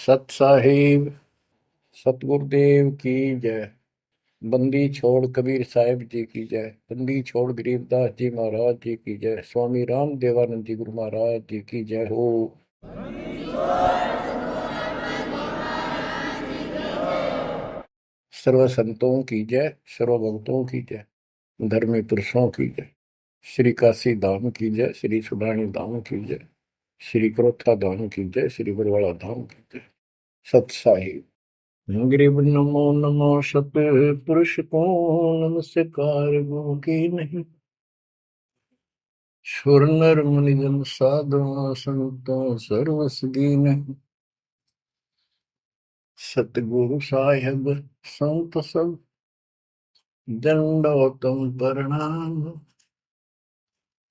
सत साहिब सतगुरुदेव की जय। बंदी छोड़ कबीर साहिब जी की जय। बंदी छोड़ गरीबदास जी महाराज जी की जय। स्वामी राम देवानंद जी गुरु महाराज जी की जय हो। सर्व संतों की जय, सर्व भक्तों की जय, धर्मी पुरुषों की जय। श्री काशी धाम की जय, श्री सुडानी धाम की जय, श्री क्रोथा धाम की जय, श्री बरवाड़ा धाम की जय। सत साहिब गरीब नमो नमो सत पुरुष को नमस्कार गो की नहीं। सुर नर मुनि जन साधु संतों सर्वस दीन। सतगुरु साहिब संत सब दंडोतम प्रणाम।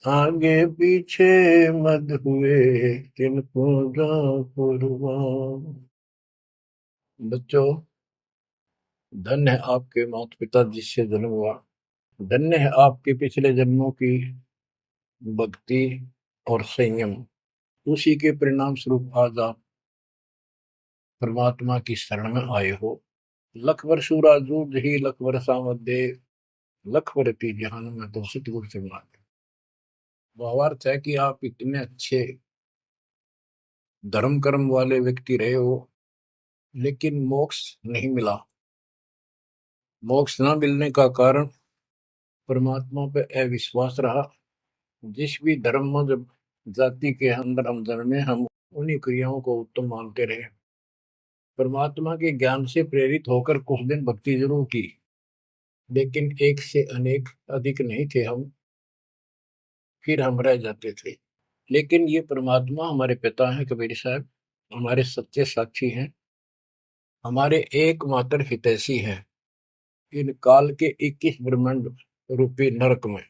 आगे पीछे मत हुए किनको कुर्बान। बच्चों, धन्य है आपके माता पिता जिससे जन्म हुआ। धन्य है आपके पिछले जन्मों की भक्ति और संयम। उसी के परिणाम स्वरूप आज आप परमात्मा की शरण में आए हो। लख वर्षूरा जूझ ही लख वर्षा दे, लख वर्ती जहान में तो सतगुरु से मांगे। भावार्थ है कि आप इतने अच्छे धर्म कर्म वाले व्यक्ति रहे हो, लेकिन मोक्ष नहीं मिला। मोक्ष न मिलने का कारण परमात्मा पे अविश्वास रहा। जिस भी धर्म में जब जाति के अंदर हम जन्मे, हम उन्हीं क्रियाओं को उत्तम मानते रहे। परमात्मा के ज्ञान से प्रेरित होकर कुछ दिन भक्ति जरूर की, लेकिन एक से अनेक अधिक नहीं थे हम, फिर हम रह जाते थे। लेकिन ये परमात्मा हमारे पिता हैं कबीर साहब, हमारे सच्चे साक्षी हैं, हमारे एकमात्र हितैषी हैं इन काल के 21 ब्रह्मांड रूपी नरक में।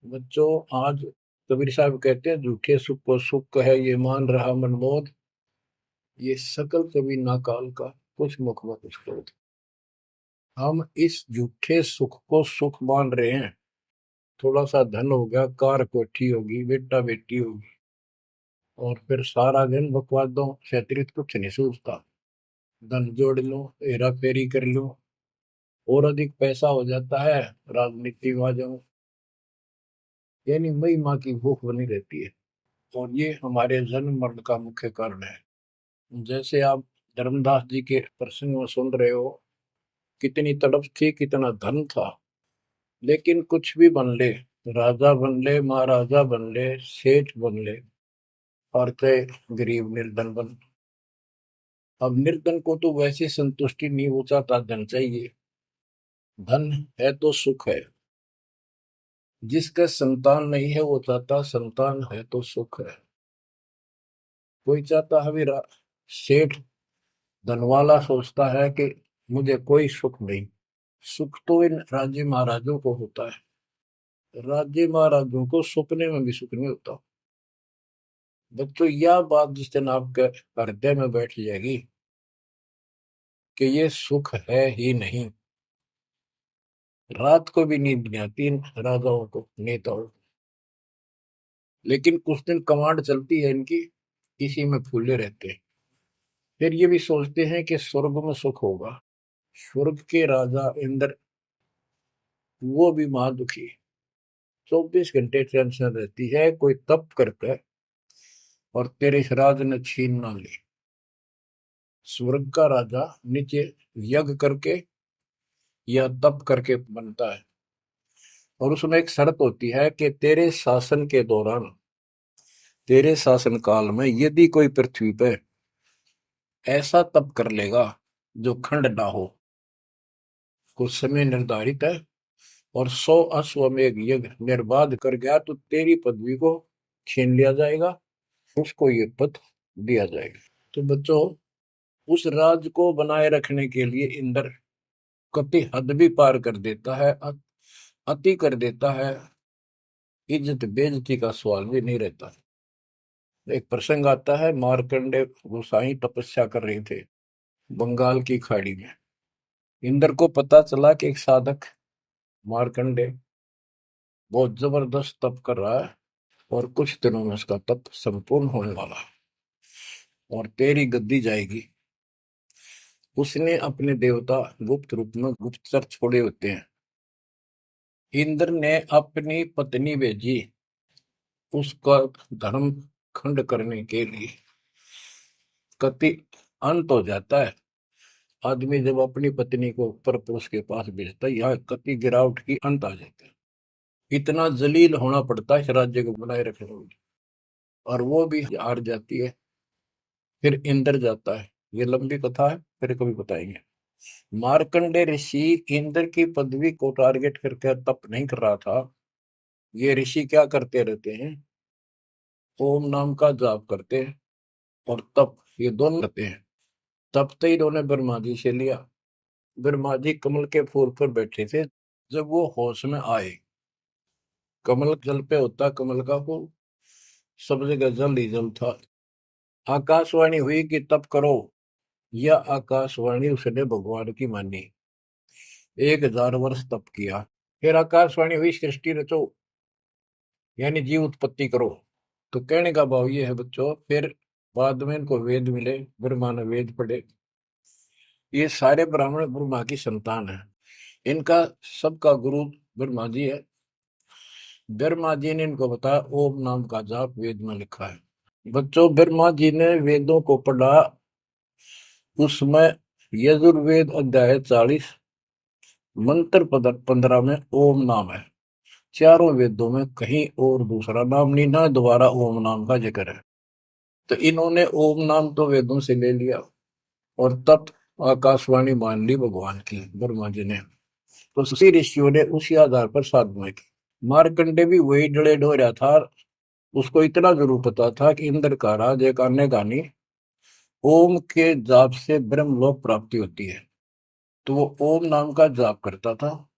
बच्चों, आज कबीर साहब कहते हैं झूठे सुख को सुख कहे ये मान रहा मनमोद, ये सकल कभी ना काल का कुछ मुख में कुछ क्रोध। हम इस झूठे सुख को सुख मान रहे हैं। थोड़ा सा धन हो गया, कार कोठी होगी, बेटा बेटी होगी, और फिर सारा दिन बकवादों से अतिरिक्त कुछ नहीं सूझता। धन जोड़ लो, हेरा फेरी कर लो, और अधिक पैसा हो जाता है, राजनीति में आ जाओ, यानी मई माँ की भूख बनी रहती है। और ये हमारे जन्म मरण का मुख्य कारण है। जैसे आप धर्मदास जी के प्रसंग में सुन रहे हो, कितनी तड़प थी, कितना धन था, लेकिन कुछ भी बन ले, राजा बन ले, महाराजा बन ले, सेठ बन ले, और चाहे गरीब निर्धन बन। अब निर्धन को तो वैसे संतुष्टि नहीं, वो चाहता धन चाहिए। धन है तो सुख है। जिसका संतान नहीं है वो चाहता संतान है तो सुख है। कोई चाहता है भी सेठ धनवाला सोचता है कि मुझे कोई सुख नहीं। सुख तो इन राज्य महाराजों को होता है। राज्य महाराजों को सपने में भी सुख नहीं होता। बच्चों, यह बात जिस दिन आपके हृदय में बैठ जाएगी कि ये सुख है ही नहीं, रात को भी नींद नहीं आती इन राजाओं को, नेताओं को। लेकिन कुछ दिन कमांड चलती है इनकी, इसी में फूले रहते हैं। फिर ये भी सोचते हैं कि स्वर्ग में सुख होगा। स्वर्ग के राजा इंद्र, वो भी महादुखी, 24 घंटे टेंशन रहती है, कोई तप करके और तेरे इस राज ने छीन ना ले। स्वर्ग का राजा नीचे यज्ञ करके या तप करके बनता है, और उसमें एक शर्त होती है कि तेरे शासन के दौरान, तेरे शासन काल में यदि कोई पृथ्वी पे ऐसा तप कर लेगा जो खंड ना हो, कुछ समय निर्धारित है, और 100 अश्वमेध यज्ञ निर्बाध कर गया, तो तेरी पदवी को छीन लिया जाएगा, उसको ये पद दिया जाएगा। तो बच्चों, उस राज को बनाए रखने के लिए इंद्र कति हद भी पार कर देता है, अति कर देता है, इज्जत बेइज्जती का सवाल भी नहीं रहता। एक प्रसंग आता है, मार्कंडे गोसाई तपस्या कर रहे थे बंगाल की खाड़ी में। इंद्र को पता चला कि एक साधक मार्कंडे बहुत जबरदस्त तप कर रहा है, और कुछ दिनों में उसका तप संपूर्ण होने वाला है। और तेरी गद्दी जाएगी। उसने अपने देवता गुप्त रूप में गुप्तचर छोड़े होते हैं। इंद्र ने अपनी पत्नी भेजी उसका धर्म खंड करने के लिए। कति अंत हो जाता है आदमी जब अपनी पत्नी को परपुरुष के पास भेजता है, यहाँ कति गिरावट की अंत आ जाता है। इतना जलील होना पड़ता है इस राज्य को बनाए रखने में, और वो भी हार जाती है। फिर इंद्र जाता है। ये लंबी कथा है, फिर कभी बताएंगे। मार्कंडे ऋषि इंद्र की पदवी को टारगेट करके तप नहीं कर रहा था। ये ऋषि क्या करते रहते हैं, ओम नाम का जाप करते हैं और तप, ये दोनों करते हैं। तप तो इन्होंने ब्रह्मा जी से लिया। ब्रह्मा जी कमल के फूल पर बैठे थे। जब वो होश में आए, कमल जल पे होता कमल का फूल, सब जगह जल ही जल था। आकाशवाणी हुई कि तप करो। यह आकाशवाणी उसने भगवान की मानी। 1000 वर्ष तप किया। फिर आकाशवाणी हुई सृष्टि रचो, यानी जीव उत्पत्ति करो। तो कहने का भाव ये है बच्चों, फिर बाद में इनको वेद मिले, ब्रह्मा ने वेद पढ़े। ये सारे ब्राह्मण ब्रह्मा की संतान है। इनका सबका गुरु ब्रह्मा जी है। ब्रह्मा जी ने इनको बताया ओम नाम का जाप वेद में लिखा है। बच्चों, ब्रह्मा जी ने वेदों को पढ़ा। उसमें यजुर्वेद अध्याय 40 मंत्र 15 में ओम नाम है। चारों वेदों में कहीं और दूसरा नाम नहीं, ना दोबारा ओम नाम का जिक्र है। तो इन्होंने ओम नाम तो वेदों से ले लिया और तब आकाशवाणी मान ली भगवान की ब्रह्मा जी ने। तो उसी ऋषियों ने उसी आधार पर साधना की। मार्कंडे भी वही डले ढो रहा था। उसको इतना जरूर पता था कि इंद्र का राज एक अन्य गानी ओम के जाप से ब्रह्मलोक प्राप्ति होती है। तो वो ओम नाम का जाप करता था,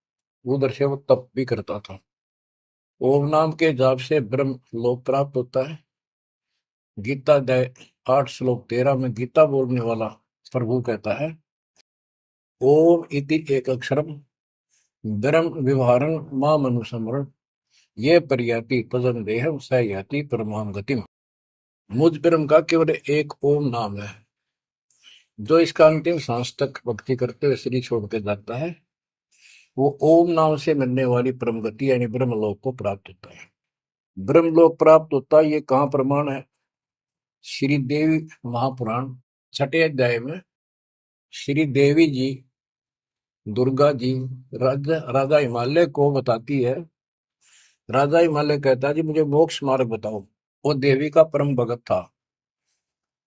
उधर से वो तप भी करता था। ओम नाम के जाप से ब्रह्म लोक प्राप्त होता है। गीता अध्याय 8 श्लोक 13 में गीता बोलने वाला प्रभु कहता है, ओम इति एक अक्षरम ब्रह्म विवहारं माम अनुसमरण ये पर्याति पदम देहम स याति परमाम गतिम। मुझ ब्रह्म का केवल एक ओम नाम है। जो इसका अंतिम सांस तक भक्ति करते हुए शरीर छोड़ के जाता है, वो ओम नाम से मिलने वाली परम गति यानी ब्रह्मलोक को प्राप्त होता है। ब्रह्मलोक प्राप्त होता है, ये कहाँ प्रमाण है? श्री देवी महापुराण 6 अध्याय में श्री देवी जी दुर्गा जी राजा हिमालय को बताती है। राजा हिमालय कहता है जी मुझे मोक्ष मार्ग बताओ। वो देवी का परम भगत था।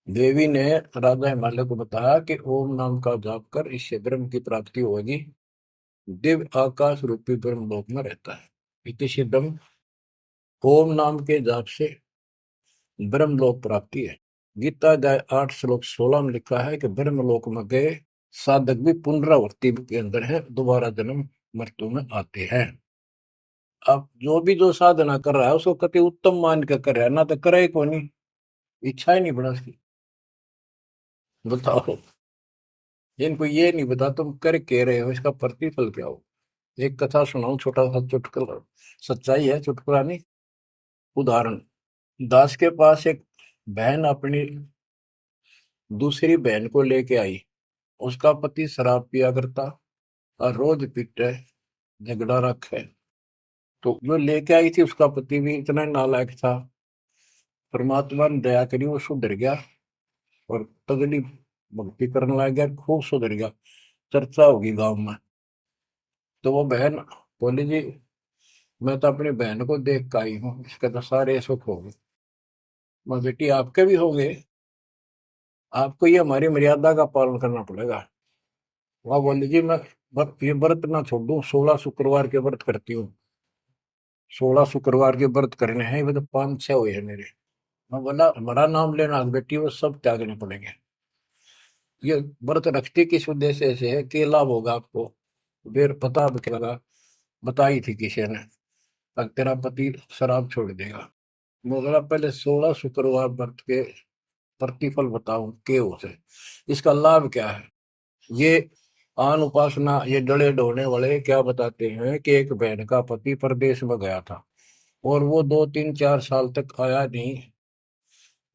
देवी ने राजा हिमालय को बताया कि ओम नाम का जाप कर, इससे ब्रह्म की प्राप्ति होगी। दिव्य आकाश रूपी ब्रह्म लोक में रहता है। इति सिद्धम, ओम नाम के जाप से ब्रह्मलोक प्राप्ति है। गीता अध्याय 8 श्लोक 16 में लिखा है कि ब्रह्मलोक में गए साधक भी पुनरावृत्ति के अंदर है, दोबारा जन्म मृत्यु में आते हैं। अब जो साधना कर रहा है उसको कति उत्तम मान के कर रहा है, ना तो करे को नहीं, इच्छा ही नहीं बना उसकी। बताओ, इनको ये नहीं बता तुम कर के रहे हो, इसका प्रतिफल क्या हो। एक कथा सुनाऊं, छोटा सा चुटकुला, सच्चाई है, चुटकुला नहीं। उदाहरण, दास के पास एक बहन अपनी दूसरी बहन को लेके आई। उसका पति शराब पिया करता और रोज पीटे, झगड़ा रखे। तो जो लेके आई थी उसका पति भी इतना नालायक था। परमात्मा ने दया करी, वो सुधर गया और तगड़ी भक्ति करने लग गया, खूब सुधर गया, चर्चा होगी गांव में। तो वो बहन बोली जी मैं तो अपनी बहन को देख के आई हूँ, इसके तो सारे सुख हो गए। मैं बेटी आपके भी होंगे, आपको ये हमारी मर्यादा का पालन करना पड़ेगा। वह बोली जी मैं ये व्रत ना छोड़ दूं, 16 शुक्रवार के व्रत करती हूँ। 16 शुक्रवार के व्रत करने हैं, वो तो 5-6 हुए हैं मेरे। मैं बोला हमारा नाम लेना बेटी, वो सब त्यागने पड़ेंगे। ये व्रत रखती किस उद्देश्य से है, कि लाभ होगा आपको। फिर पता लगा, बताई थी किसी ने, अब तेरा पति शराब छोड़ देगा। मैं बोला पहले 16 शुक्रवार व्रत के प्रतिफल बताऊं के उसे, इसका लाभ क्या है। ये आन उपासना, ये डले ढोने वाले क्या बताते हैं कि एक बहन का पति परदेश में गया था और वो 2-3-4 साल तक आया नहीं।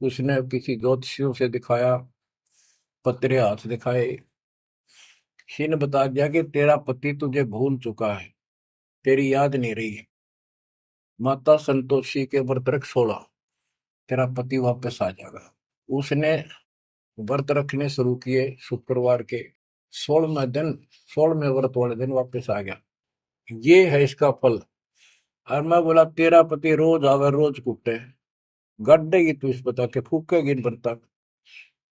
उसने किसी ज्योतिषियों से दिखाया, पतरे हाथ दिखाए, किसी ने बता दिया कि तेरा पति तुझे भूल चुका है, तेरी याद नहीं रही है, माता संतोषी के व्रत रख 16, तेरा पति वापस आ जाएगा। उसने व्रत रखने शुरू किए, शुक्रवार के 16वें व्रत वाले दिन वापस आ गया। ये है इसका फल। और मैं बोला तेरा पति रोज आवे रोज कूटे, गड्ढेगी तू इस बता के, फूकेगी इन बर्तन,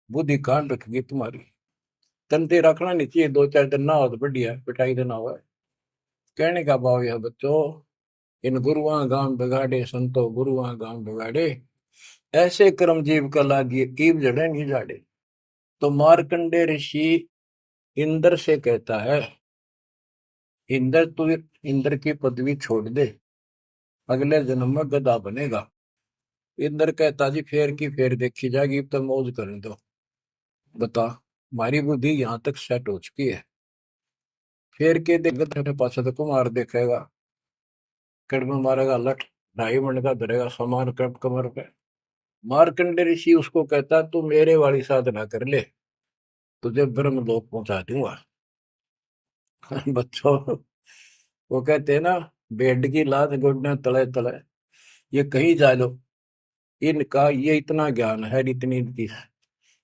बुद्धि कान रखेगी तुम्हारी। तंते रखना नहीं चाहिए, 2-4 दिन ना हो तो बढ़िया, पिटाई देना हुआ है। कहने का भाव यह बच्चों, इन गुरुआ गांव बिगाड़े संतो गुरुआ गांव बिगाड़े, ऐसे कर्म जीव का लागिए ईव जड़े नहीं जाड़े। तो मार्कंडे ऋषि इंद्र से कहता है, इंद्र तू इंद्र की पदवी छोड़ दे, अगले जन्म में गधा बनेगा। इंद्र कहता जी फेर की फेर देखी जाएगी, अब तो मौज करने दो। बता, हमारी बुद्धि यहाँ तक सेट हो चुकी है। फेर के देख पास तो कुमार देखेगा, कड़म मारेगा लठ, 2.5 मिनट का धरेगा सामान कमर पे। मार्कंडे ऋषि उसको कहता तू मेरे वाली साधना कर ले, तुझे ब्रह्म लोक पहुंचा दूंगा। बच्चों, वो कहते हैं ना, बेड की लात गुडने तले तले, ये कहीं जा लो, इनका ये इतना ज्ञान है, इतनी इनकी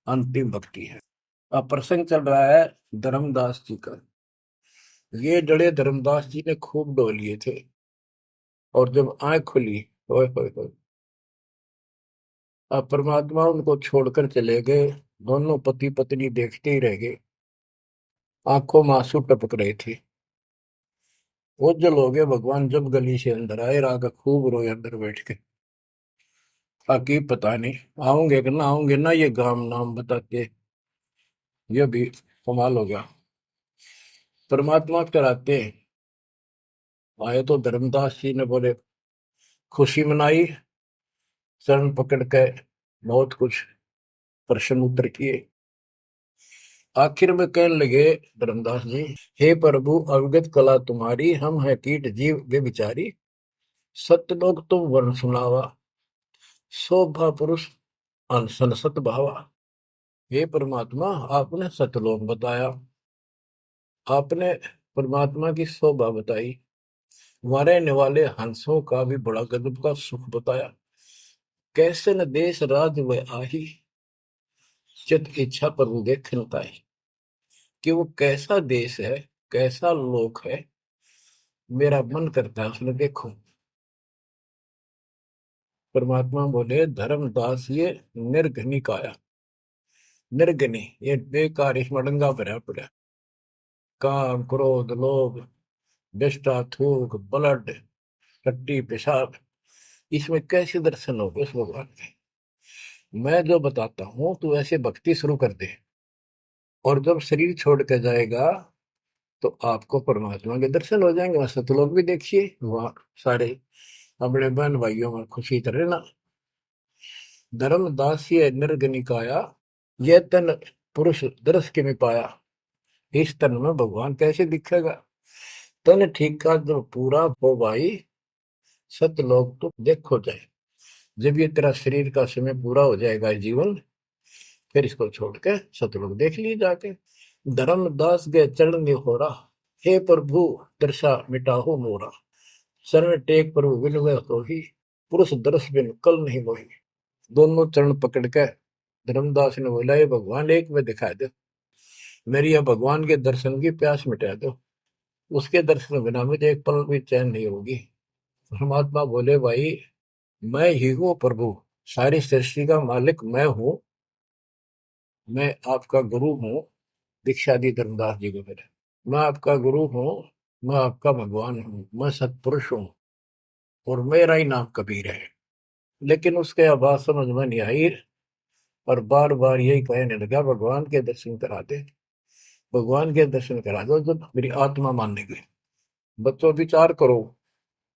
अंतिम भक्ति है। अब प्रसंग चल रहा है धर्मदास जी का। ये जड़े धर्मदास जी ने खूब डो लिए थे, और जब आंख खुली, ओए होए होए, अब परमात्मा उनको छोड़कर चले गए। दोनों पति पत्नी देखते ही रह गए, आंखों में आंसू टपक रहे थे। ओझल हो गए भगवान जब गली से अंदर आए, राग खूब रोए अंदर बैठ के। ताकि पता नहीं आऊंगे कि ना आऊंगे ना, ये गांव नाम बताते, ये भी कमाल हो गया। परमात्मा कराते आए तो धर्मदास जी ने बोले खुशी मनाई, चरण पकड़ के बहुत कुछ प्रश्न उत्तर किए। आखिर में कहने लगे धर्मदास जी, हे प्रभु अवगत कला तुम्हारी, हम है कीट जीव वे बिचारी, सत्य लोग तुम वर्ण सुनावा, शोभा पुरुष अनसन सत भावा। हे परमात्मा, आपने सतलोक बताया, आपने परमात्मा की शोभा बताई, रहने वाले हंसों का भी बड़ा गजब का सुख बताया। कैसे न देश राज व आही, चित इच्छा प्रभु देखन ताई। कि वो कैसा देश है, कैसा लोक है, मेरा मन करता है उसने देखो। परमात्मा बोले धर्मदास ये निर्घनी काया, निर्घनी ये बेकार, इसमें डंगा भरा पड़ा, काम क्रोध लोभ विष्टा थूक ब्लड टट्टी पेशाब, इसमें कैसे दर्शन हो उस भगवान के। मैं जो बताता हूं तू ऐसे भक्ति शुरू कर दे, और जब शरीर छोड़ के जाएगा तो आपको परमात्मा के दर्शन हो जाएंगे। वहां सतलोक भी देखिए, वहां सारे अपने बहन भाइयों में खुशी करे ना। धर्मदास ये निर्गनिकाया, यह तन पुरुष दरस के में पाया, इस तन में भगवान कैसे दिखेगा। तन ठीक का जब पूरा हो भाई, सतलोक तो देखो जाए। जब ये तेरा शरीर का समय पूरा हो जाएगा जीवन, फिर इसको छोड़ के सतलोक देख लिए जाके। धर्मदास गए चरण हो रहा, हे प्रभु दर्शा मिटाहो मोरा, शरण टेक प्रभु विनय हो ही, पुरुष दर्श बिन कल नहीं मोही। दोनों चरण पकड़ के धर्मदास ने बोला, ये भगवान एक में दिखा दो, मेरी यह भगवान के दर्शन की प्यास मिटा दो, उसके दर्शन बिना मुझे एक पल भी चैन नहीं होगी। परमात्मा बोले भाई मैं ही हूँ प्रभु, सारी सृष्टि का मालिक मैं हूँ, मैं आपका गुरु हूँ। दीक्षा दी धर्मदास जी को मेरे, मैं आपका गुरु हूँ, मैं आपका भगवान हूँ, मैं सत्पुरुष हूँ, और मेरा ही नाम कबीर है। लेकिन उसके आवाज समझ में नहीं आई, और बार बार यही कहने लगा भगवान के दर्शन करा दे, भगवान के दर्शन करा दो। जब मेरी आत्मा मानने गई। बच्चों विचार करो,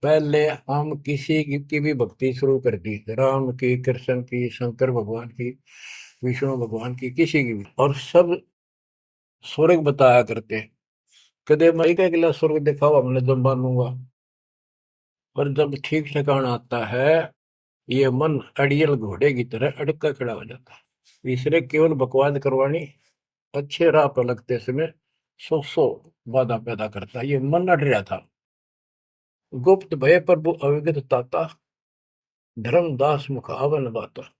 पहले हम किसी की भी भक्ति शुरू कर दी, राम की, कृष्ण की, शंकर भगवान की, विष्णु भगवान की, किसी की भी, और सब स्वर्ग बताया करते। कदे मैं क्या अगला स्वर्ग दिखाओ, हमने जब मानूंगा। पर जब ठीक ठिकाना आता है ये मन अड़ियल घोड़े की तरह अड़का खड़ा हो जाता है। इसने केवल बकवाद करवानी, अच्छे राह पर लगते समय सौ बाधा पैदा करता है। ये मन अड़ रहा था। गुप्त भय प्रभु अविगत ताता, धर्मदास मुख आवन बाता।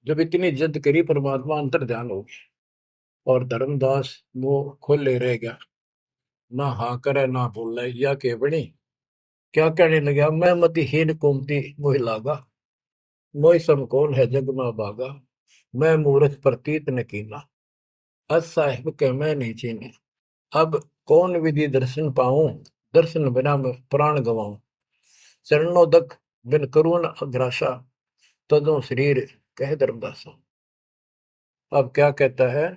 जब इतनी जिद करी परमात्मा अंतर ध्यान हो गया और धर्मदास वो खोले रह गया, ना हाँ करे ना बोले, या के बड़ी क्या कहने लगा, मैं मतिहीन कुमती मोहि लागा, मोहि सम कौन है जग में भागा, मैं मूर्ख प्रतीत न कीना, अस साहिब के मैं नहीं चीने। अब कौन विधि दर्शन पाऊं, दर्शन बिना मैं प्राण गवाऊं, चरणोदक बिन करुण अग्रासा, तदो शरीर कह धर्मदासा। अब क्या कहता है,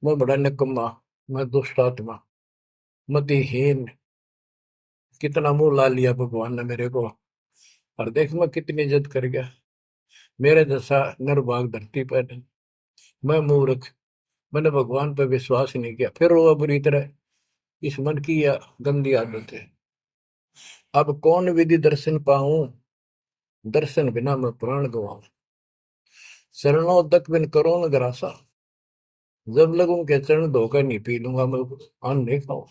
मैं बड़ा निकम्मा, मैं दुष्ट आत्मा, मतिहीन, कितना मुंह ला लिया भगवान ने मेरे को, और देख मैं कितनी इज्जत कर गया, मेरे जैसा निर्भाग धरती पर नहीं। मैं मूर्ख, मैंने भगवान पर विश्वास नहीं किया, फिर वो बुरी तरह। इस मन की यह गंदी आदत है। अब कौन विधि दर्शन पाऊं, दर्शन बिना मैं प्राण गवाऊं, चरणों तक बिन करो न ग्रासा। जब लगूं के चरण धोकर नहीं पी लूंगा मैं, अन्न नहीं खाऊं,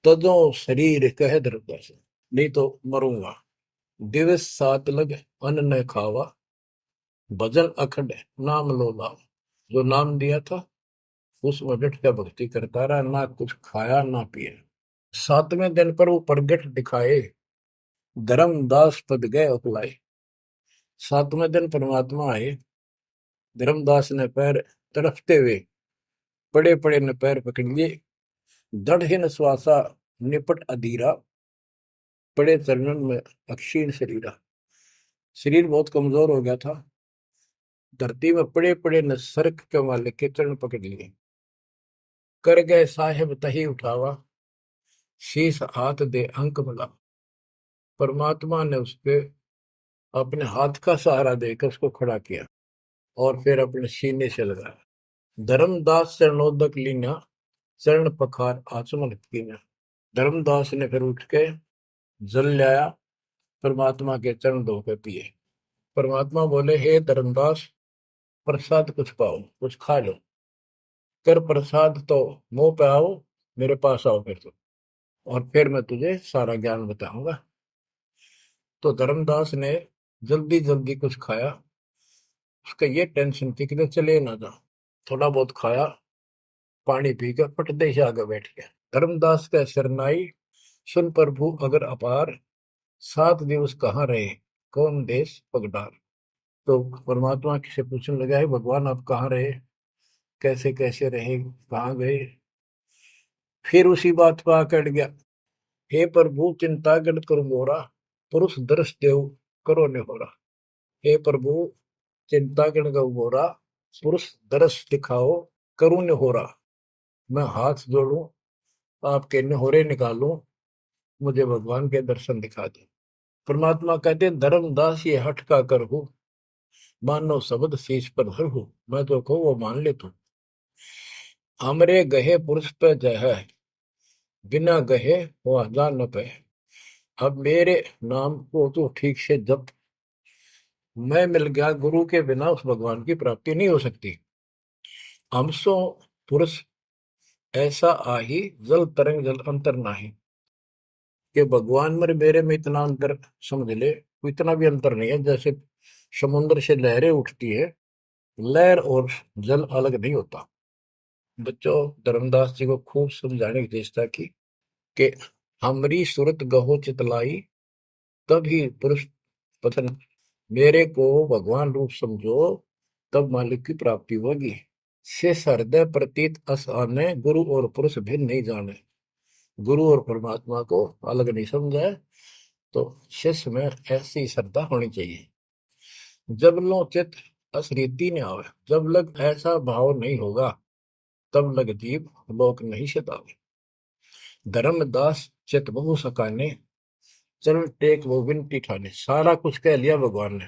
तजो शरीर कह दरदास, नहीं तो मरूंगा। दिवस सात लग अन्न न खावा, भजन अखंड नाम लो लावा। जो नाम दिया था उसमें डट कर भक्ति करता रहा, ना कुछ खाया ना पिया। सातवें दिन पर वो प्रगट दिखाए, धर्मदास पद गए उपलाए। सातवें दिन परमात्मा आए, धर्मदास ने पैर तड़फते हुए पड़े पड़े ने पैर पकड़ लिए, दृढ़ श्वासा निपट अधीरा, पड़े चरणन में अक्षीण शरीरा। शरीर बहुत कमजोर हो गया था, धरती में पड़े पड़े ने सरक के मालिक के चरण पकड़ लिए। कर गए साहेब तही उठावा, शीश हाथ दे अंक मिला। परमात्मा ने उसके अपने हाथ का सहारा देकर उसको खड़ा किया और फिर अपने सीने से लगाया। धर्मदास चरणोदक लीना, चरण पखार आचमन कीना। धर्मदास ने फिर उठ के जल लाया, परमात्मा के चरण धो के पिए। परमात्मा बोले, हे धर्मदास, प्रसाद कुछ पाओ, कुछ खा लो, कर प्रसाद तो मुंह पे आओ, मेरे पास आओ फिर तो, और फिर मैं तुझे सारा ज्ञान बताऊंगा। तो धर्मदास ने जल्दी जल्दी कुछ खाया। उसका ये टेंशन थी कि चले ना जा। थोड़ा बहुत खाया, पानी पीकर पटदे से आगे बैठ गया। धर्मदास का शरनाई सुन प्रभु अगर अपार, 7 दिवस कहाँ रहे, कौन देश पगडार। तो परमात्मा से पूछने लगा, है भगवान आप कहाँ रहे, कैसे कैसे रहे, कहाँ गए। फिर उसी बात पर आकर गया, हे प्रभु चिंता गण करो मोरा, पुरुष दर्श देव करो ने हो रहा। हे प्रभु चिंता गण गौ मोरा, पुरुष दर्श दिखाओ करूं ने हो रहा। मैं हाथ जोड़ूं, आपके निहोरे निकालूं, मुझे भगवान के दर्शन दिखा दे। परमात्मा कहते धर्मदास ये हट का कर हो, मानो शब्द शीश पर धर हो। मैं तो कहूँ वो मान ले तू। हमरे गहे पुरुष पे जय है, बिना गहे वो हजार न पे। अब मेरे नाम को तो ठीक से जप, मैं मिल गया, गुरु के बिना उस भगवान की प्राप्ति नहीं हो सकती। हमसो पुरुष ऐसा आही, जल तरंग जल अंतर नाही। कि भगवान मेरे में इतना अंतर समझ ले, इतना भी अंतर नहीं है। जैसे समुद्र से लहरें उठती है, लहर और जल अलग नहीं होता। बच्चों, धर्मदास जी को खूब समझाने की चेष्टा की कि हमरी सूरत गहो चितलाई, तभी पुरुष पतन, मेरे को भगवान रूप समझो, तब मालिक की प्राप्ति होगी। शेष हृदय प्रतीत अस आने, गुरु और पुरुष भिन्न नहीं जाने। गुरु और परमात्मा को अलग नहीं समझा है। तो शिष्य में ऐसी श्रद्धा होनी चाहिए। जब लो चित असरीति ने आवे, जब लग ऐसा भाव नहीं होगा, तब लग जीव लोक नहीं सतावे। धर्मदास चित बहु सकाने, चरण टेक वो विनती ठाने। सारा कुछ कह लिया भगवान ने,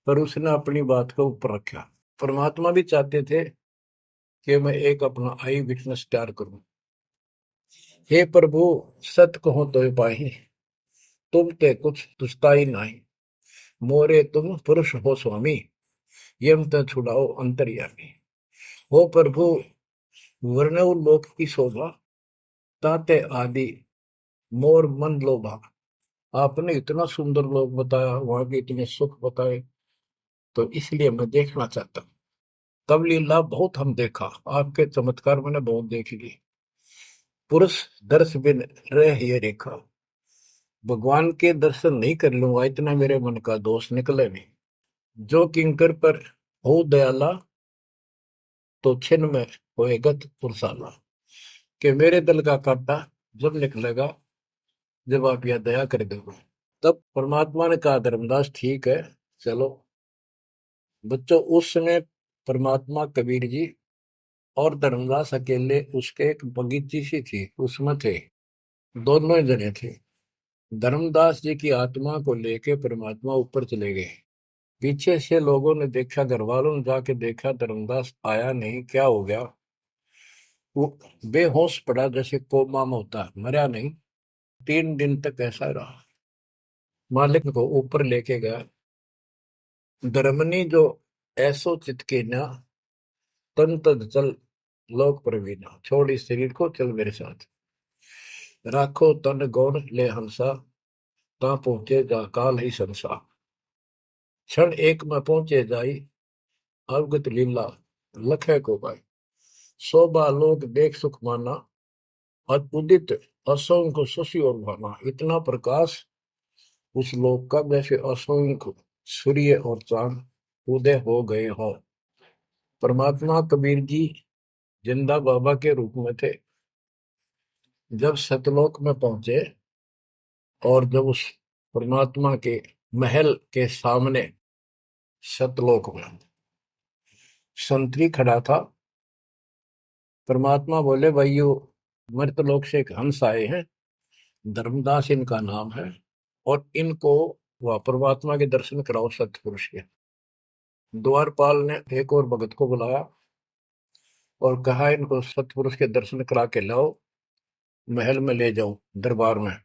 पर उसने अपनी बात को ऊपर रखा। परमात्मा भी चाहते थे कि मैं एक अपना आई विटनेस तैयार करूं। हे प्रभु सत कहो तो पाही, तुम ते कुछ तुझता ही नहीं। मोरे तुम पुरुष हो स्वामी, यम त छुड़ाओ अंतर्यामी। हो प्रभु वर्णव लोक की शोभा, ताते आदि मोर मन लोभा। आपने इतना सुंदर लोक बताया, वहां के इतने सुख बताए, तो इसलिए मैं देखना चाहता हूँ। तब लीला बहुत हम देखा, आपके चमत्कार मैंने बहुत देख लिए। पुरुष दर्श बिन रह ये रेखा, भगवान के दर्शन नहीं कर लूंगा इतना मेरे मन का दोष निकले नहीं। जो किंकर पर हो दयाला, तो छिन में होएगा पुरसाला। कि मेरे दिल का कांटा जब निकलेगा, जब आप यह दया कर दोगे। तब परमात्मा ने कहा, धर्मदास ठीक है चलो। बच्चों उस समय परमात्मा कबीर जी और धर्मदास अकेले, उसके एक बगीची सी थी उसमें थे, दोनों ही जने थे। धर्मदास जी की आत्मा को लेके परमात्मा ऊपर चले गए। पीछे से लोगों ने देखा, घर वालों ने जाके देखा, धर्मदास आया नहीं, क्या हो गया। वो बेहोश पड़ा, जैसे कोमा में होता है, मरा नहीं। 3 दिन तक ऐसा रहा। मालिक को ऊपर लेके गया। धर्मनी जो ऐसो चितके ना, तन तद चल लोक प्रवीणा। छोड़ इस शरीर को, चल मेरे साथ। राखो तन गौण ले हंसा, ता पहुंचे जा काल ही संसा। क्षण एक में पहुंचे जाई, अवगत लीला लखे को पाई। शोभा लोक देख सुख माना, उदित असंख्य शशि और भाना। इतना प्रकाश उस लोक का, जैसे असंख्य सूर्य और चांद उदय हो गए हो। परमात्मा कबीर जी जिंदा बाबा के रूप में थे। जब सतलोक में पहुंचे और जब उस परमात्मा के महल के सामने सतलोक में संतरी खड़ा था, परमात्मा बोले, भाइयों मर्तलोक से एक हंस आए हैं, धर्मदास इनका नाम है, और इनको वह परमात्मा के दर्शन कराओ सतपुरुष के। द्वारपाल ने एक और भगत को बुलाया और कहा, इनको सतपुरुष के दर्शन करा के लाओ, महल में ले जाओ, दरबार में।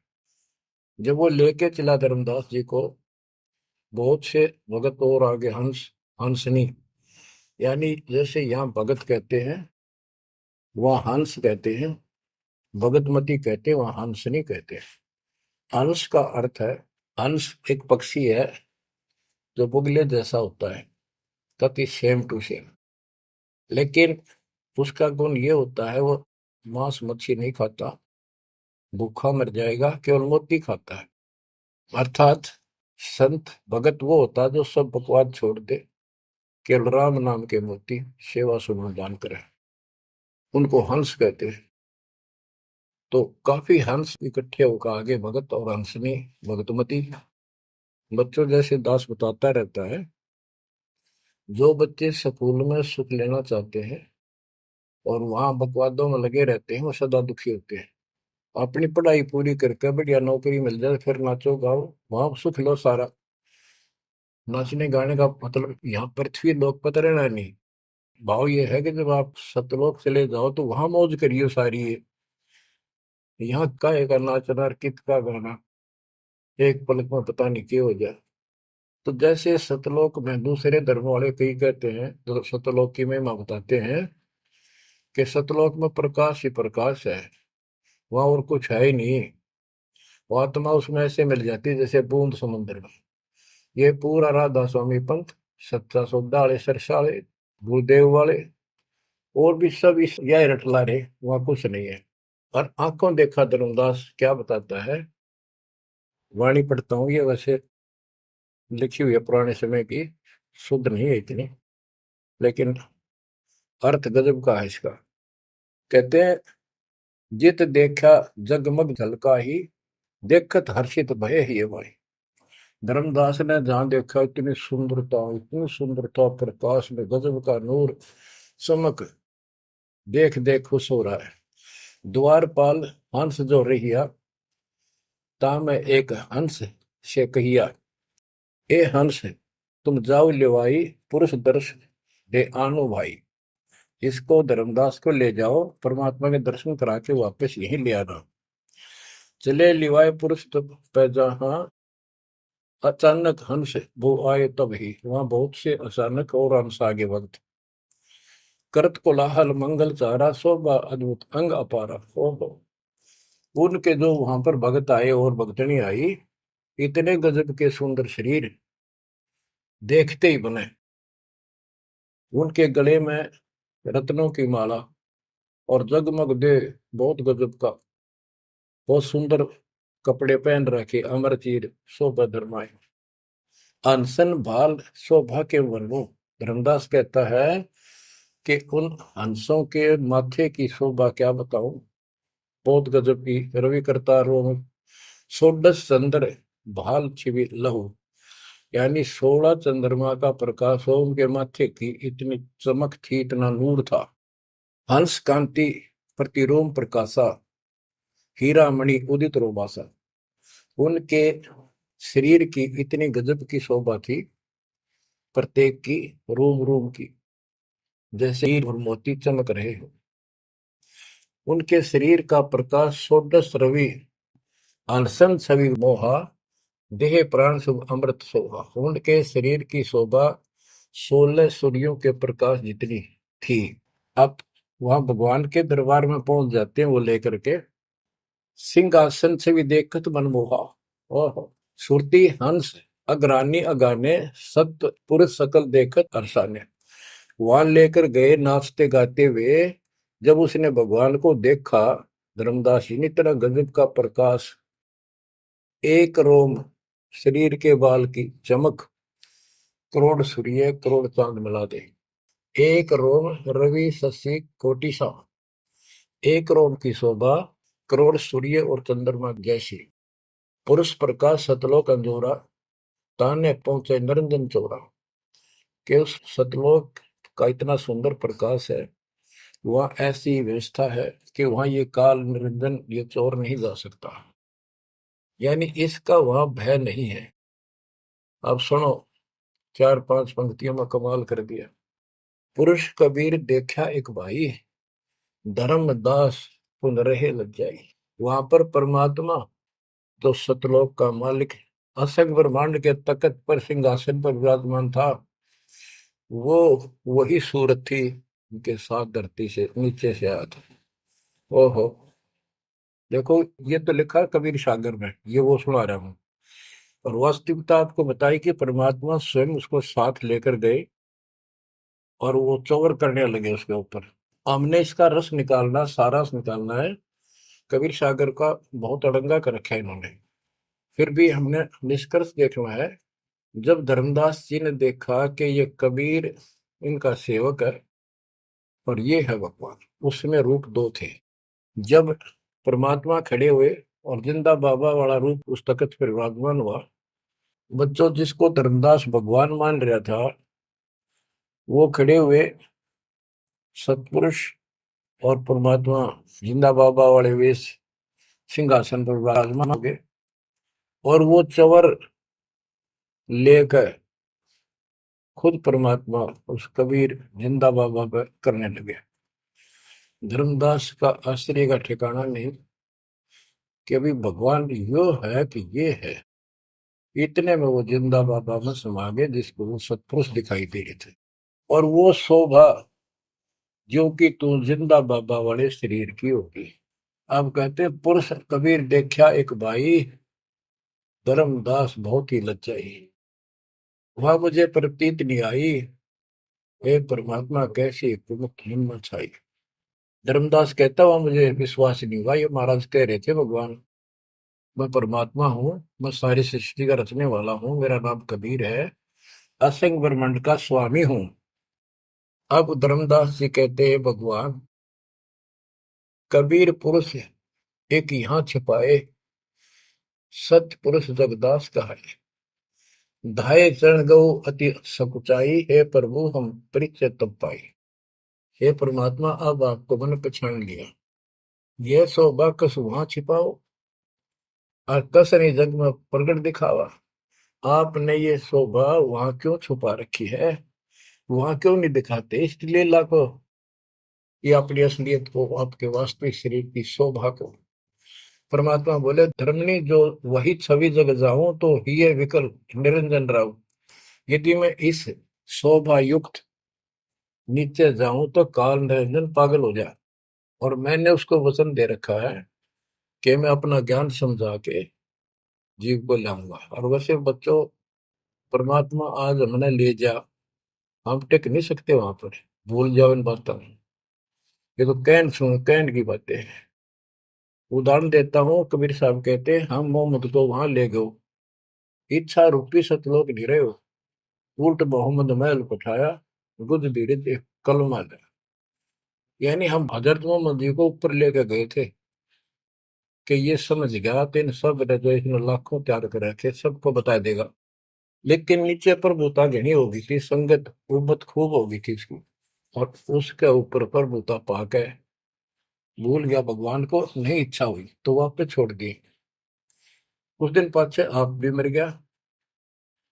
जब वो लेके चला धर्मदास जी को, बहुत से भगत और आगे हंस हंसनी, यानी जैसे यहाँ भगत कहते हैं वहाँ हंस कहते हैं, भगतमती कहते हैं, वहाँ हंसनी कहते हैं। हंस का अर्थ है, हंस एक पक्षी है जो बुगले जैसा होता है, कति सेम टू सेम, लेकिन उसका गुण ये होता है, वो मांस मच्छी नहीं खाता, भूखा मर जाएगा, केवल मोती खाता है। अर्थात संत भगत वो होता है जो सब बकवाद छोड़ दे, केवल राम नाम के मोती सेवा सुमन दान करे, उनको हंस कहते हैं। तो काफी हंस इकट्ठे होकर आगे भगत और हंसनी भगतमती। बच्चों जैसे दास बताता रहता है, जो बच्चे स्कूल में सुख लेना चाहते हैं और वहां बकवादों में लगे रहते हैं, वो सदा दुखी होते हैं। अपनी पढ़ाई पूरी करके बढ़िया नौकरी मिल जाए, फिर नाचो गाओ, वहां सुख लो सारा। नाचने गाने का मतलब यहाँ पृथ्वी लोक पर रहना नहीं। भाव ये है कि जब आप सतलोक चले जाओ तो वहां मौज करियो सारी है। यहाँ काहे का नाचना और कित का गाना, एक पलक में पता नहीं क्या हो जाए। तो जैसे सतलोक में दूसरे धर्म वाले कई कहते हैं, जो सतलोक की महिमा बताते हैं कि सतलोक में प्रकाश ही प्रकाश है, वहां और कुछ है ही नहीं। वो आत्मा उसमें ऐसे मिल जाती है जैसे बूंद समुद्र में। ये पूरा राधा स्वामी पंथ, सच्चा सौदा वाले, सरसा वाले, गुरुदेव वाले और भी सब इस यह रटला रहे, वहां कुछ नहीं है। और आंखों देखा धर्मदास क्या बताता है, वाणी पढ़ता हूँ, ये वैसे लिखी हुई है पुराने समय की, शुद्ध नहीं है इतनी, लेकिन अर्थ गजब का है इसका। कहते हैं, जित देखा जगमग झलका ही, देखत हर्षित भय ही भाई। धर्मदास ने जहां देखा इतनी सुंदरता, प्रकाश में गजब का नूर, चमक, देख देख खुश हो रहा है। द्वारपाल हंस जो रहिया, ता में एक हंस से कहिया, ए हंस तुम जाओ लेवाई, पुरुष दर्श दे आनो भाई। इसको धर्मदास को ले जाओ, परमात्मा के दर्शन करा के वापस यहीं ले आना। चले लिवाए पुरुष तब पैजा, अचानक हंस वो आए तब ही, वहां बहुत से अचानक और हंस आगे वक्त। करत कोलाहल मंगल चारा, शोभा अद्भुत अंग अपारा। ओहो, उनके जो वहां पर भगत आए और भगतनी आई, इतने गजब के सुंदर शरीर देखते ही बने। उनके गले में रत्नों की माला और जगमग दे, बहुत गजब का, बहुत सुंदर कपड़े पहन रखे, अमर चीर शोभा धर्माए। अनसन भाल शोभा के वर्णो। धर्मदास कहता है कि उन हंसों के माथे की शोभा क्या बताऊं, बहुत गजब की। रवि करतारों में षोडश चंद्र भाल छिवि लहू, यानी 16 चंद्रमा का प्रकाश हो उनके माथे की, इतनी चमक थी, इतना नूर था। हंस कांति प्रतिरोम प्रकाशा, हीरा मणि उदित रोबासा। उनके शरीर की इतनी गजब की शोभा थी, प्रत्येक की रोम रोम की जैसे हीर और मोती चमक रहे हो। उनके शरीर का प्रकाश षोडश रवि, अनसन छवि मोहा, देह प्राण शुभ अमृत शोभा। उनके शरीर की शोभा 16 सूर्यों के प्रकाश जितनी थी। अब वहां भगवान के दरबार में पहुंच जाते हैं वो लेकर के, सिंहासन से भी देखत मनमोहा। ओहो, सुरती हंस अग्रानी अगाने, सत पुरुष सकल देखत अरसाने। वहां लेकर गए नाचते गाते हुए। जब उसने भगवान को देखा, धर्मदास जी ने, इतना गजब का प्रकाश, एक रोम शरीर के बाल की चमक, करोड़ सूर्य करोड़ चांद मिला दे। एक रोम रवि शशि कोटि सा, एक रोम की शोभा करोड़ सूर्य और चंद्रमा जैसी। पुरुष प्रकाश सतलोक अंजोरा, ताने पहुंचे निरंजन चोरा। कि उस सतलोक का इतना सुंदर प्रकाश है, वहां ऐसी व्यवस्था है कि वहां ये काल निरंजन, ये चोर नहीं जा सकता, यानी इसका वहां भय नहीं है। अब सुनो, 4-5 पंक्तियों में कमाल कर दिया। पुरुष कबीर देखा एक भाई, धर्मदास पुन रहे लज्जाई। वहां पर परमात्मा, तो सतलोक का मालिक, असंग ब्रह्मांड के तख्त पर सिंहासन पर विराजमान था, वो वही सूरत थी उनके साथ धरती से नीचे से आया था। ओहो, देखो, ये तो लिखा है कबीर सागर में, ये वो सुना रहा हूं। और वास्तविकता आपको बताई कि परमात्मा स्वयं उसको साथ लेकर गए और वो चौवर करने लगे उसके ऊपर। हमने इसका रस निकालना, सारा रस निकालना है। कबीर सागर का बहुत अड़ंगा कर रखा है इन्होंने, फिर भी हमने निष्कर्ष देखना है। जब धर्मदास जी ने देखा कि ये कबीर इनका सेवक है और ये है भगवान, उसमें रूप दो थे। जब परमात्मा खड़े हुए और जिंदा बाबा वाला रूप उस तख्त पर विराजमान हुआ, बच्चों जिसको धर्मदास भगवान मान रहा था, वो खड़े हुए सतपुरुष, और परमात्मा जिंदा बाबा वाले वेश सिंहासन पर विराजमान हो गए, और वो चवर लेकर खुद परमात्मा उस कबीर जिंदा बाबा पर करने लगे। धर्मदास का आश्चर्य का ठिकाना नहीं कि अभी भगवान यो है कि ये है। इतने में वो जिंदा बाबा में समा गए, जिसको वो सतपुरुष दिखाई दे रहे थे। और वो शोभा जो कि तू जिंदा बाबा वाले शरीर की होगी। अब कहते पुरुष कबीर देखा एक भाई, धर्मदास बहुत ही लज्जाई। वह मुझे प्रतीत नहीं आई, हे परमात्मा कैसी प्रमुख हिम्मत छाई। धर्मदास कहता हुआ मुझे विश्वास नहीं हुआ, ये महाराज कह रहे थे भगवान, मैं परमात्मा हूँ, मैं सारी सृष्टि का रचने वाला हूँ, मेरा नाम कबीर है, असंग ब्रह्मांड का स्वामी हूँ। अब धर्मदास जी कहते हैं भगवान कबीर पुरुष एक यहाँ छिपाए, सत्य पुरुष जगदास का है। धाये चरण गौ अति सकुचाई, हे प्रभु हम परिचय तब पाई। हे परमात्मा, अब आपको मन पहचान लिया। यह शोभा कस वहां छिपाओ और कस ने जग में प्रगट दिखावा। आपने ये शोभा वहां क्यों छुपा रखी है, वहां क्यों नहीं दिखाते? इसलिए लाखों ये अपनी असलियत को, आपके वास्तविक शरीर की शोभा को परमात्मा बोले धर्मनी जो वही छवि जग जाऊं तो ही है विकल निरंजन राव। यदि मैं इस शोभा युक्त नीचे जाऊं तो काल निरंजन पागल हो जाए। और मैंने उसको वचन दे रखा है कि मैं अपना ज्ञान समझा के जीव को लाऊंगा। और वैसे बच्चों, परमात्मा आज हमने ले जा, हम टिक नहीं सकते वहां पर। भूल जाओ इन बातों में। ये तो कहन सुन कहन की बातें हैं। उदाहरण देता हूँ, कबीर साहब कहते हैं हम मोहम्मद को वहां ले गए, इच्छा रूपी सतलोक गिरे हो, उल्ट मोहम्मद महल पठाया, बुद्ध बीड़ित कलमा है। यानी हम हजरत मोहम्मद जी को ऊपर लेके गए थे कि ये समझ गया तो इन सब ने जो इसने लाखों त्याग कर रखे सबको बता देगा। लेकिन नीचे प्रभुता घनी हो गई थी, संगत उबत खूब हो गई थी इसकी। और उसके ऊपर प्रभुता पाके भूल गया भगवान को, नहीं इच्छा हुई तो वापस छोड़ दी। कुछ दिन पाछे आप भी मर गया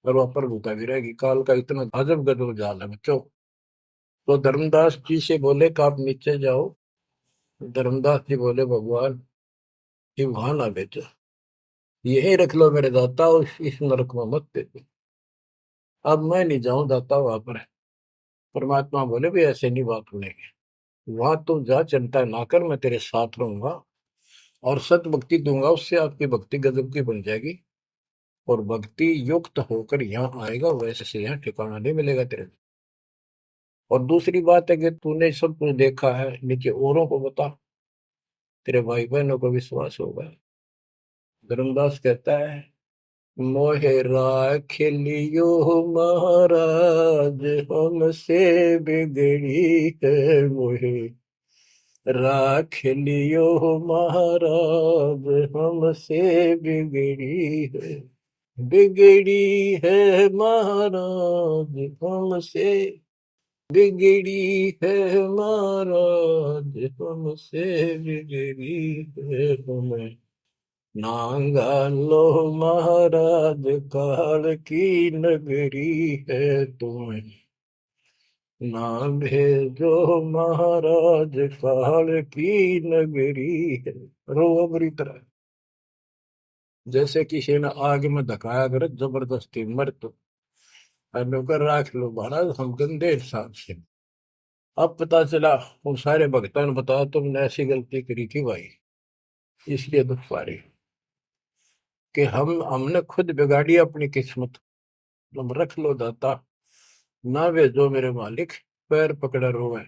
और वह प्रभुता भी रहेगी। काल का इतना अजब गजब जाल है बच्चों। तो धर्मदास जी से बोले कि आप नीचे जाओ। धर्मदास जी बोले भगवान ये वहां ना भेजो, यही रख लो मेरे दाता, और इस नरक में मत भेजो। अब मैं नहीं जाऊं दाता वहां पर। परमात्मा बोले भी ऐसे नहीं बात सुनेगी, वहां तुम जा, चिंता ना कर, मैं तेरे साथ रहूंगा और सत भक्ति दूंगा, उससे आपकी भक्ति गजब की बन जाएगी। और भक्ति युक्त होकर यहाँ आएगा, वैसे से यहाँ ठिकाना नहीं मिलेगा तेरे। और दूसरी बात है कि तूने सब कुछ देखा है, नीचे औरों को बता, तेरे भाई बहनों को विश्वास होगा। धर्मदास कहता है मोहे राख लियो महाराज, हमसे बिगड़ी है मोहे राख लियो महाराज, हमसे बिगड़ी है। बिगड़ी है महाराज हमसे, बिगड़ी है महाराज हमसे, बिगड़ी है तुम्हें नांगा लो महाराज, काल की नगरी है तुम्हें ना भेजो महाराज, काल की नगरी है। रो बुरी तरह, जैसे किसी ने आग में धकाया करे जबरदस्ती मर तो नौकर राख लो महाराज, हम गंदे इंसान से। अब पता चला उन सारे भक्तों ने बताया तुमने ऐसी गलती करी थी भाई, इसलिए दुख पा रही कि हमने खुद बिगाड़ी अपनी किस्मत। तुम रख लो दाता, ना भेजो मेरे मालिक, पैर पकड़ा रोवे।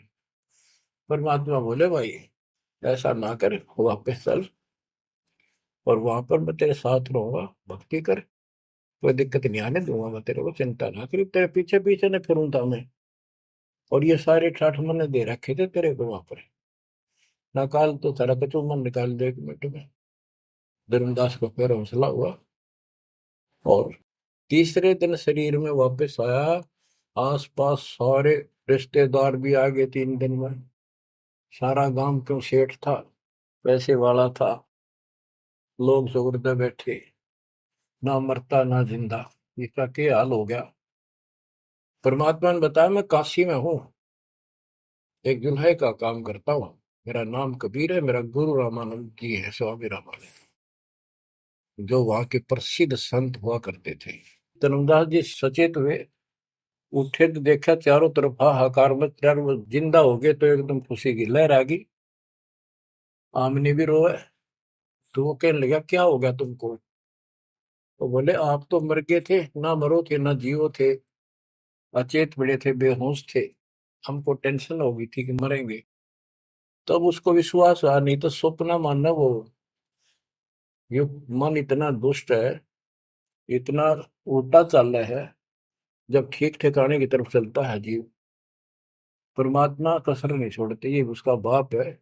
परमात्मा बोले भाई ऐसा ना कर, वापस चल और वहां पर मैं तेरे साथ रहूंगा, भक्ति कर, कोई दिक्कत नहीं आने दूंगा मैं तेरे को, चिंता ना करी, तेरे पीछे पीछे न फिरूंगा मैं। और ये सारे ठाठ मैंने दे रखे थे तेरे को वहां पर, निकाल तो सारा कचू मन निकाल दे 1 मिनट में। धर्मदास को फिर हौसला हुआ और तीसरे दिन शरीर में वापस आया। आसपास सारे रिश्तेदार भी आ गए 3 दिन में। सारा गांव क्यों सेठ था, पैसे वाला था, लोग सुगरदे बैठे, ना मरता ना जिंदा, इसका क्या हाल हो गया। परमात्मा ने बताया मैं काशी में हूँ, एक जुल्हे का काम करता हूँ, मेरा नाम कबीर है, मेरा गुरु रामानंद जी है, स्वामी रामानंद, जो वहां के प्रसिद्ध संत हुआ करते थे। धर्मदास जी सचेत हुए, उठे तो देखा चारों तरफ हाहाकार मच रहा, वो जिंदा हो गए तो एकदम खुशी की लहर आ गई। आमने भी रोए, तो वो कहने लगा क्या हो गया तुमको। तो बोले आप तो मर गए थे, ना मरो थे ना जियो थे, अचेत पड़े थे, बेहोश थे, हमको टेंशन हो गई थी कि मरेंगे। तब उसको विश्वास हुआ, नहीं तो स्वप्न मानना वो, ये मन इतना दुष्ट है, इतना उल्टा चल रहा है, जब ठीक ठिकाने की तरफ चलता है जीव, परमात्मा कसर नहीं छोड़ते, ये उसका बाप है।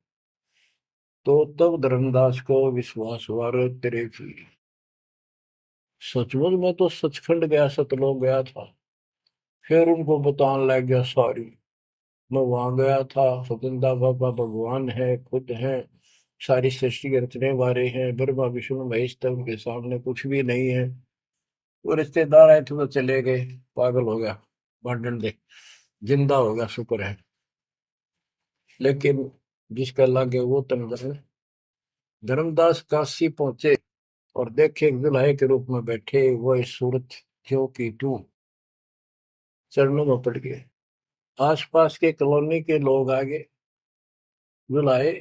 तो तब धर्मदास को विश्वास हुआ रे तेरे की, सचमुच में तो सचखंड गया, सतलोक गया था। फिर उनको बताने लग गया सारी, मैं वहां गया था, सतंदा बाबा भगवान है, खुद है, सारी सृष्टि के रचने वाले हैं, ब्रह्मा विष्णु महेश, तब उनके सामने कुछ भी नहीं है। वो रिश्तेदार आए थे तो चले गए, पागल हो गया, भांडन दे, जिंदा हो गया शुक्र है। लेकिन जिसका लागे वो तन जाने, धर्मदास काशी पहुंचे और देखे दुल्हे के रूप में बैठे वह सूरत ज्यों की त्यों चरणों में पड़ गए। आसपास के कॉलोनी के लोग आगे बुलाए,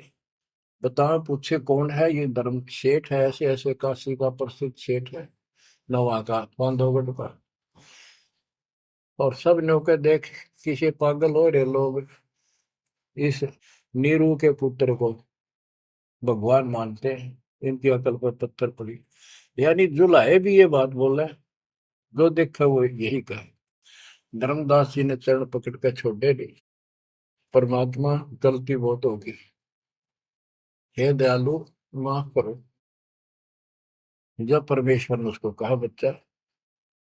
बताओ पूछे कौन है ये? धर्म सेठ है, ऐसे ऐसे काशी का प्रसिद्ध सेठ है, नवा का बांधवगढ़ का। और सब नौके देख किसी पागल हो रहे लोग इस नीरू के पुत्र को भगवान मानते हैं, इनकी अकल पर पत्थर पड़ी। यानी जुलाहे भी ये बात बोला, जो देखा वो यही कहे। धर्मदास जी ने चरण पकड़ कर छोड़े नहीं, परमात्मा गलती बहुत होगी, हे दयालु माफ करो। जब परमेश्वर ने उसको कहा, बच्चा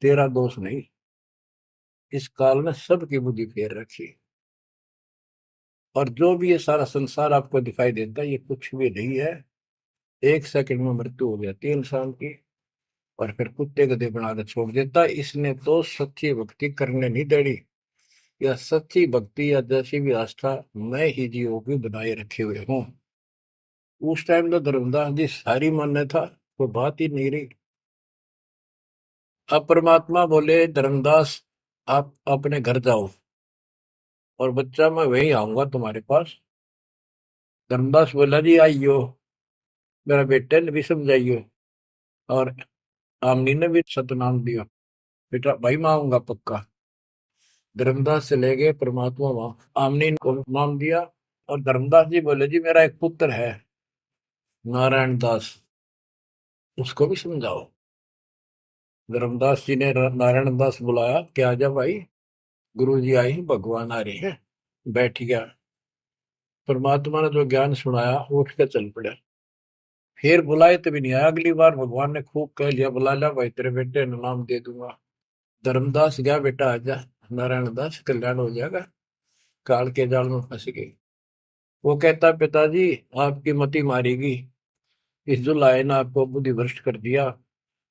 तेरा दोष नहीं, इस काल ने सबकी बुद्धि फेर रखी, और जो भी ये सारा संसार आपको दिखाई देता है ये कुछ भी नहीं है। एक सेकंड में मृत्यु हो जाती है इंसान की, और फिर कुत्ते गधे बनाकर छोड़ देता है। इसने तो सच्ची भक्ति करने नहीं देनी, या सच्ची भक्ति या जैसी भी आस्था मैं ही जीवों की बनाए रखे हुए हूँ। उस टाइम तो धर्मदास जी सारी मान्य था, वो बात ही नहीं रही। अब परमात्मा बोले, धर्मदास आप अपने घर जाओ, और बच्चा मैं वही आऊंगा तुम्हारे पास। धर्मदास बोला, जी आइयो, मेरा बेटे ने भी समझाइयो, और आमनी ने भी सतनाम दिया, बेटा भाई मैं आऊंगा पक्का। धर्मदास से ले गए परमात्मा वहां, आमनी को नाम दिया। और धर्मदास जी बोले, जी मेरा एक पुत्र है नारायण दास, उसको भी समझाओ। धर्मदास जी ने नारायण दास बुलाया कि आजा भाई, गुरु जी आई, भगवान आ रहे हैं। बैठ गया। परमात्मा ने जो ज्ञान सुनाया उठ के चल पड़ा। फिर बुलाए तभी नहीं आया। अगली बार भगवान ने खूब कह लिया, बुला लिया भाई, तेरे बेटे ने नाम दे दूंगा। धर्मदास गया, बेटा आजा, नारायण दास कल्याण हो जाएगा। काल के जाल में फंस गई। वो कहता, पिताजी आपकी मति मारेगी, इस जो लाए ने आपको बुद्धि भ्रष्ट कर दिया।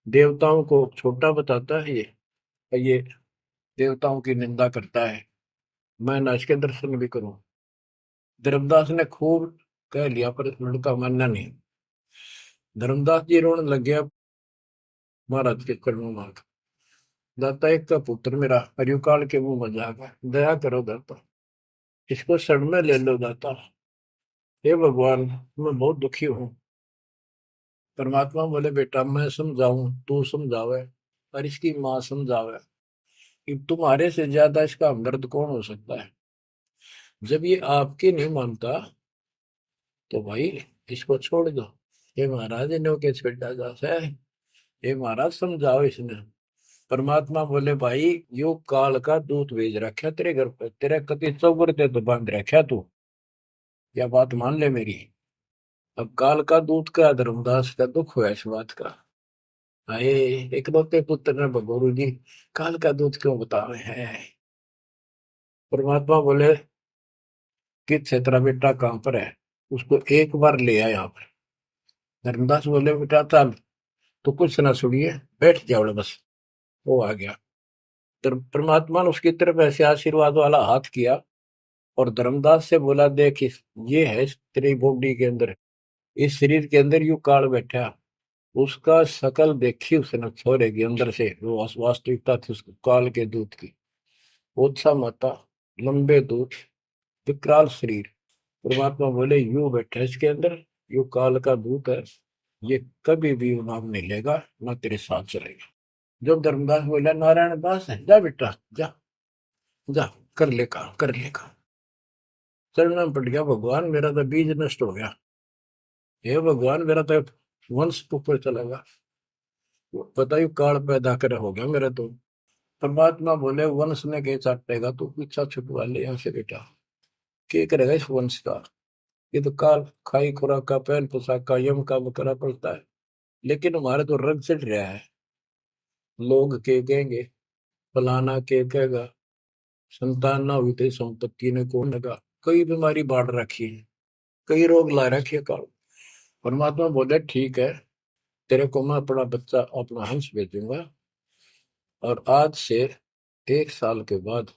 देवताओं को छोटा बताता है ये देवताओं की निंदा करता है, मैं न इसके दर्शन भी करूं। धर्मदास ने खूब कह लिया, पर लड़का मानना नहीं। धर्मदास जी रोने लग गया महाराज के चरणों में। दाता एक का पुत्र मेरा हरिकाल के मुंह में जागा, दया करो दाता, इसको शरण में ले लो दाता। हे भगवान मैं बहुत दुखी हूँ। परमात्मा बोले, बेटा मैं समझाऊं तू समझावे, और इसकी माँ समझावे, कि तुम्हारे से ज्यादा इसका हमदर्द कौन हो सकता है। जब ये आपकी नहीं मानता तो भाई इसको छोड़ दो। ये महाराज इन्हों के छेड़ा जाता है, ये महाराज समझाओ इसने। परमात्मा बोले, भाई यो काल का दूत भेज रखा तेरे घर पे, तेरे कति चौगर ते तो बांध रखा तू, या बात मान ले मेरी। अब काल का दूत का धर्मदास का दुख हुआ इस बात का। आए एक लौते पुत्र ने भगोरू जी काल का दूत क्यों बता रहे हैं। परमात्मा बोले कि तेरा बेटा कहां पर है, उसको एक बार ले आया यहाँ पर। धर्मदास बोले, बेटा चल तो कुछ ना सुनिए, बैठ जाओ बस। वो आ गया। परमात्मा ने उसकी तरफ ऐसे आशीर्वाद वाला हाथ किया, और धर्मदास से बोला, देख ये है तेरी बॉडी के अंदर, इस शरीर के अंदर यू काल बैठा। उसका शकल देखी उसने छोरे के अंदर से, वो वास्तविकता थी उसको काल के दूत की। ओछा माता, लंबे दूत, विकराल शरीर। परमात्मा बोले, यू बैठा इसके अंदर, यू काल का दूत है, ये कभी भी नाम नहीं लेगा, ना तेरे साथ चलेगा। जब धर्मदास बोला, नारायण दास है, जा बेटा जा, जा कर ले काम, कर ले काम। चरणों में पड़ गया, भगवान मेरा तो बीज नष्ट हो गया, हे भगवान मेरा तो वंश ऊपर चलेगा, बताइए काल पैदा कर हो गया मेरा तो। परमात्मा बोले, वंश ने के चाटेगा, तू पीछा छुटवा ले यहाँ से बेटा, क्या करेगा इस वंश का। ये तो काल खाई खुराक का पहल पोशाक का यम का करना पड़ता है। लेकिन हमारे तो रंग चढ़ रहा है, लोग के कहेंगे, फलाना के कहेगा, संतान ना हुई तो संपत्ति ने कौन लगा, कई बीमारी बाढ़ रखी है, कई रोग ला रखे है काल। परमात्मा बोले, ठीक है, तेरे को मैं अपना बच्चा अपना हंस भेजूंगा, और आज से 1 साल के बाद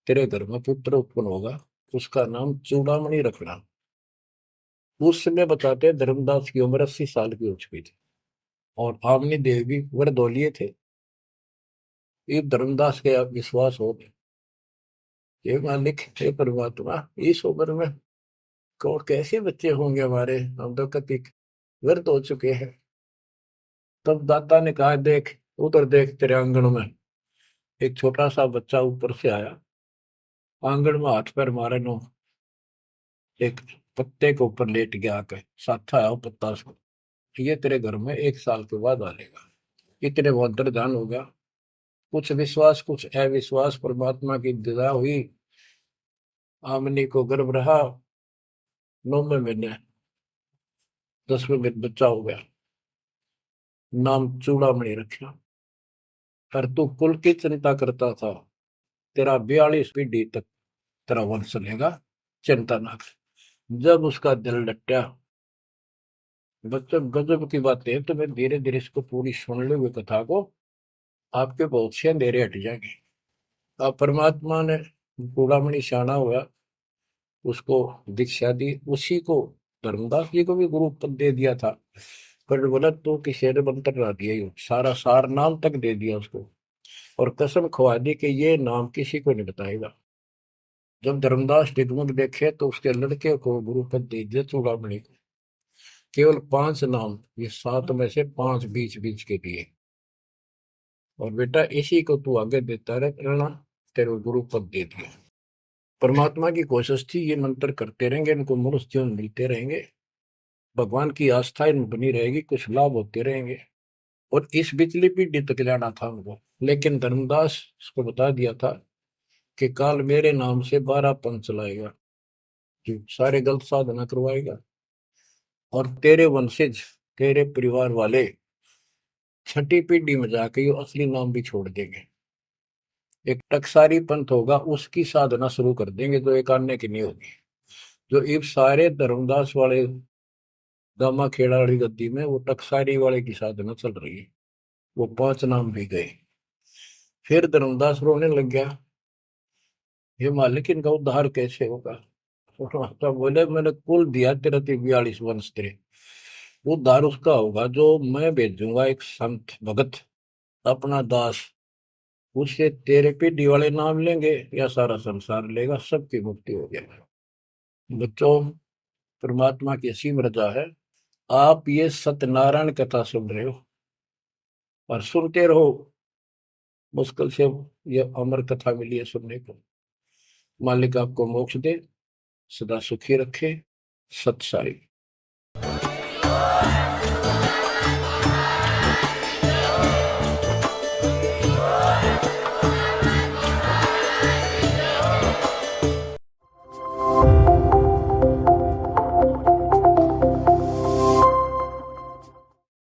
तेरे घर में पुत्र उत्पन्न होगा, उसका नाम चूड़ामणि रखना। उस समय बताते हैं धर्मदास की उम्र 80 साल की हो चुकी थी और आमनी देव भी वरदौलिये थे। ये धर्मदास के विश्वास हो गए, हे मालिक, हे परमात्मा, इस उम्र में कौन कैसे बच्चे होंगे हमारे, हम तो कति व्यर्थ हो चुके हैं। तब दाता ने कहा, देख उधर देख, तेरे आंगन में एक छोटा सा बच्चा ऊपर से आया, आंगन में हाथ पैर मारे नो, एक पत्ते के ऊपर लेट गया, आके साथा आया वो पत्ता से, ये तेरे घर में 1 साल के बाद आ जाएगा। इतने वो अंतर्धान हो गया। कुछ विश्वास कुछ अविश्वास, परमात्मा की दया हुई, आमनी को गर्भ रहा, 9वें महीने 10वें महीने बच्चा हो गया, नाम चूड़ामणि रखा। पर तू कुल की चिंता करता था, तेरा 42 पीढ़ी तक तेरा वंश चलेगा, चिंता ना कर। जब उसका दिल लट्टा, बच्चों गजब की बात है, तो मैं धीरे धीरे इसको पूरी सुन ले हुए कथा को, आपके बहुत से अंधेरे हट जाएंगे। अब परमात्मा ने चूड़ामणि शाना हुआ, उसको दीक्षा दी, उसी को धर्मदास जी को भी गुरु पद दे दिया था। पर बोला तो किसी ने मंत्र ला दिया, ही सारा सार नाम तक दे दिया उसको, और कसम खवा दी कि ये नाम किसी को नहीं बताएगा। जब धर्मदास डिगमग देखे तो उसके लड़के को गुरु पद दे दिया चूड़ामणि को, केवल 5 नाम, ये 7 में से 5 बीच बीच के दिए, और बेटा इसी को तू आगे देता रहना, तेरे को गुरु पद दे दिया। परमात्मा की कोशिश थी, ये मंत्र करते रहेंगे, इनको मनुष्य जीवन मिलते रहेंगे, भगवान की आस्था इनमें बनी रहेगी, कुछ लाभ होते रहेंगे, और इस बिचली पीढ़ी तक जाना था उनको। लेकिन धर्मदास को बता दिया था कि काल मेरे नाम से 12 पंथ चलाएगा, जो सारे गलत साधना करवाएगा, और तेरे वंशज, तेरे परिवार वाले 6ठी पीढ़ी में जाके ये असली नाम भी छोड़ देंगे। एक टकसारी पंथ होगा, उसकी साधना शुरू कर देंगे, जो एक आने की नहीं होगी। जो इब सारे धर्मदास वाले दामा खेड़ा वाली गद्दी में वो टकसारी वाले की साधना चल रही है, वो 5 नाम भी गए। फिर धर्मदास रोने लग गया, हे मालिक, इनका उद्धार कैसे होगा। तो बोले, मैंने कुल दिया तेरा 42 वंश, तेरे उद्धार उसका होगा जो मैं भेजूंगा, एक संत भगत, अपना दास, उससे तेरे पीढ़ी वाले नाम लेंगे या सारा संसार लेगा, सबकी मुक्ति हो जाएगी। बच्चों, परमात्मा की असीम रजा है, आप ये सत्यनारायण कथा सुन रहे हो और सुनते रहो। मुश्किल से ये अमर कथा मिली है सुनने को। मालिक आपको मोक्ष दे, सदा सुखी रखे। सत साई।